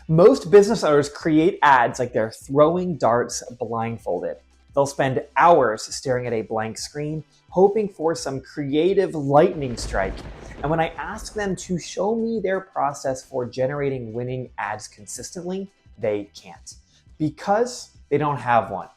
Most business owners create ads like they're throwing darts blindfolded. They'll spend hours staring at a blank screen, hoping for some creative lightning strike. And when I ask them to show me their process for generating winning ads consistently, they can't because they don't have one.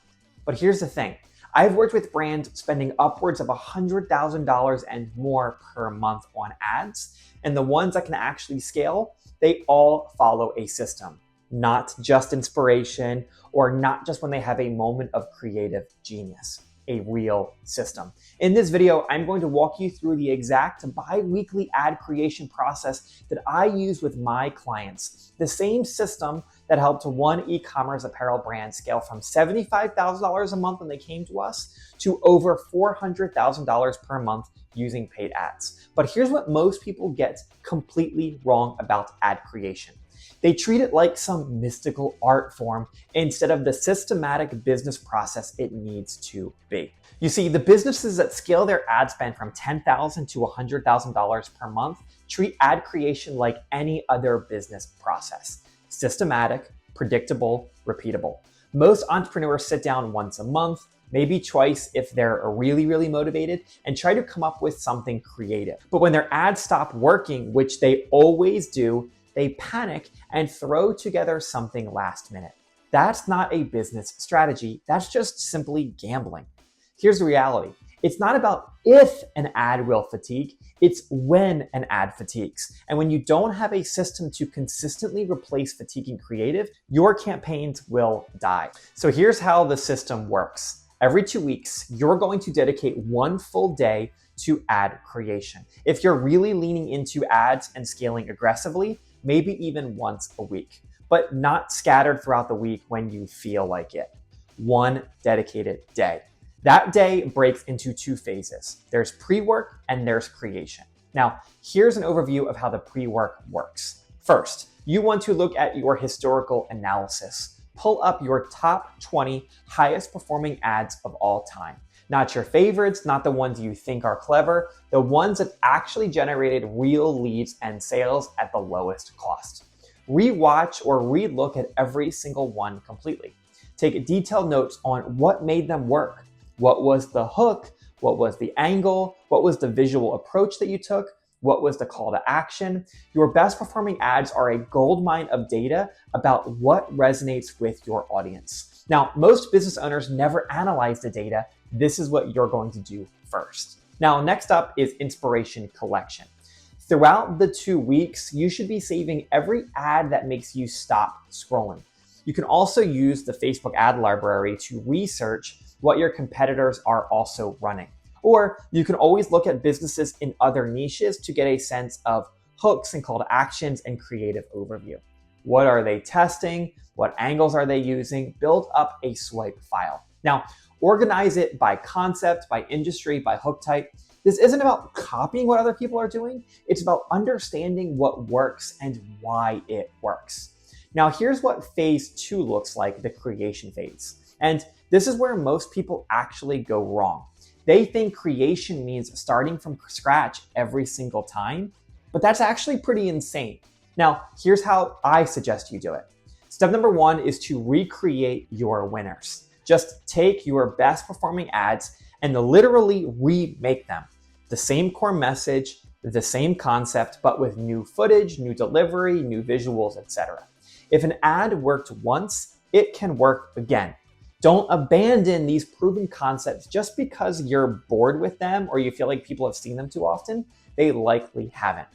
But here's the thing. I've worked with brands spending upwards of $100,000 and more per month on ads, and the ones that can actually scale, they all follow a system, not just inspiration or not just when they have a moment of creative genius, a real system. In this video, I'm going to walk you through the exact bi-weekly ad creation process that I use with my clients. The same system that helped one e-commerce apparel brand scale from $75,000 a month when they came to us to over $400,000 per month using paid ads. But here's what most people get completely wrong about ad creation. They treat it like some mystical art form instead of the systematic business process it needs to be. You see, the businesses that scale their ad spend from $10,000 to $100,000 per month treat ad creation like any other business process. Systematic, predictable, repeatable. Most entrepreneurs sit down once a month, maybe twice if they're really motivated, and try to come up with something creative. But when their ads stop working, which they always do, they panic and throw together something last minute. That's not a business strategy. That's just simply gambling. Here's the reality. It's not about if an ad will fatigue, it's when an ad fatigues. And when you don't have a system to consistently replace fatiguing creative, your campaigns will die. So here's how the system works. Every 2 weeks, you're going to dedicate one full day to ad creation. If you're really leaning into ads and scaling aggressively, maybe even once a week, but not scattered throughout the week when you feel like it. One dedicated day. That day breaks into two phases. There's pre-work and there's creation. Now, here's an overview of how the pre-work works. First, you want to look at your historical analysis. Pull up your top 20 highest performing ads of all time. Not your favorites, not the ones you think are clever, the ones that actually generated real leads and sales at the lowest cost. Rewatch or relook at every single one completely. Take detailed notes on what made them work. What was the hook? What was the angle? What was the visual approach that you took? What was the call to action? Your best performing ads are a goldmine of data about what resonates with your audience. Now, most business owners never analyze the data. This is what you're going to do first. Now, next up is inspiration collection. Throughout the 2 weeks, you should be saving every ad that makes you stop scrolling. You can also use the Facebook ad library to research what your competitors are also running. Or you can always look at businesses in other niches to get a sense of hooks and call to actions and creative overview. What are they testing? What angles are they using? Build up a swipe file. Now, organize it by concept, by industry, by hook type. This isn't about copying what other people are doing. It's about understanding what works and why it works. Now, here's what phase 2 looks like, the creation phase. And this is where most people actually go wrong. They think creation means starting from scratch every single time, but that's actually pretty insane. Now, here's how I suggest you do it. Step number 1 is to recreate your winners. Just take your best performing ads and literally remake them. The same core message, the same concept, but with new footage, new delivery, new visuals, etc. If an ad worked once, it can work again. Don't abandon these proven concepts just because you're bored with them or you feel like people have seen them too often. They likely haven't.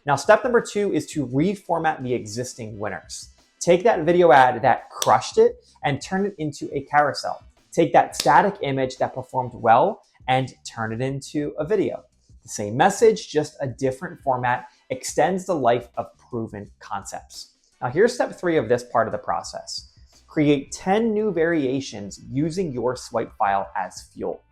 Now, step number 2 is to reformat the existing winners. Take that video ad that crushed it and turn it into a carousel. Take that static image that performed well and turn it into a video. The same message, just a different format, extends the life of proven concepts. Now, here's step 3 of this part of the process. Create 10 new variations using your swipe file as fuel.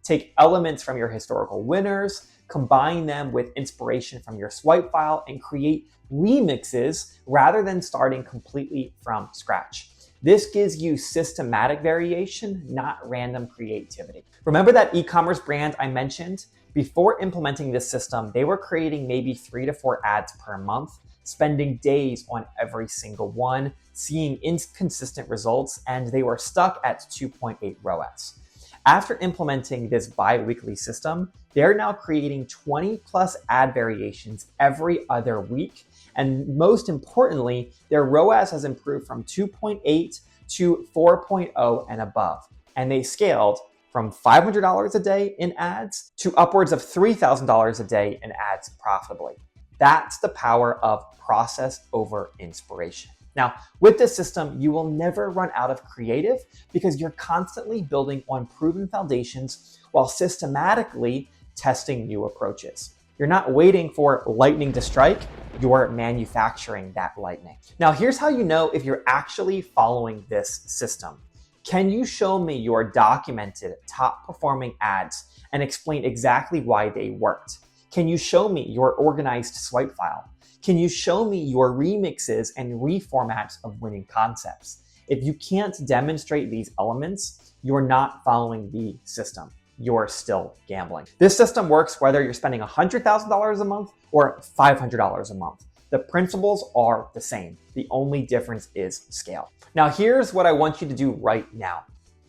Take elements from your historical winners, combine them with inspiration from your swipe file, and create remixes rather than starting completely from scratch. This gives you systematic variation, not random creativity. Remember that e-commerce brand I mentioned? Before implementing this system, they were creating maybe 3 to 4 ads per month. spending days on every single one, seeing inconsistent results, and they were stuck at 2.8 ROAS. After implementing this bi-weekly system, they're now creating 20 plus ad variations every other week. And most importantly, their ROAS has improved from 2.8 to 4.0 and above. And they scaled from $500 a day in ads to upwards of $3,000 a day in ads profitably. That's the power of process over inspiration. Now, with this system, you will never run out of creative because you're constantly building on proven foundations while systematically testing new approaches. You're not waiting for lightning to strike, you're manufacturing that lightning. Now, here's how you know if you're actually following this system. Can you show me your documented top performing ads and explain exactly why they worked? Can you show me your organized swipe file? Can you show me your remixes and reformats of winning concepts? If you can't demonstrate these elements, you're not following the system. You're still gambling. This system works whether you're spending $100,000 a month or $500 a month. The principles are the same. The only difference is scale. Now, here's what I want you to do right now.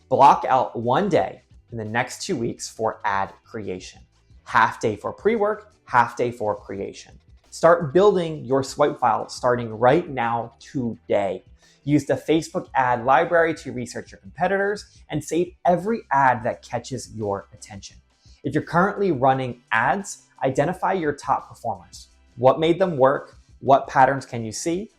Block out one day in the next 2 weeks for ad creation. Half day for pre-work, half day for creation. Start building your swipe file starting right now today. Use the Facebook ad library to research your competitors and save every ad that catches your attention. If you're currently running ads, identify your top performers. What made them work? What patterns can you see?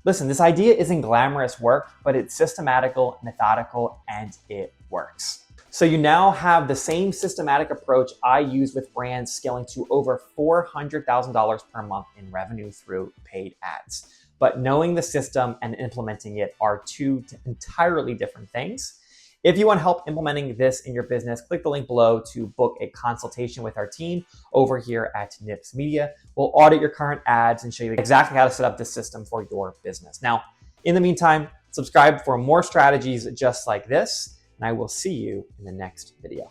Listen, this idea isn't glamorous work, but it's systematical, methodical, and it works. So you now have the same systematic approach I use with brands scaling to over $400,000 per month in revenue through paid ads. But knowing the system and implementing it are two entirely different things. If you want help implementing this in your business, click the link below to book a consultation with our team over here at Nips Media. We'll audit your current ads and show you exactly how to set up this system for your business. Now, in the meantime, subscribe for more strategies just like this, and I will see you in the next video.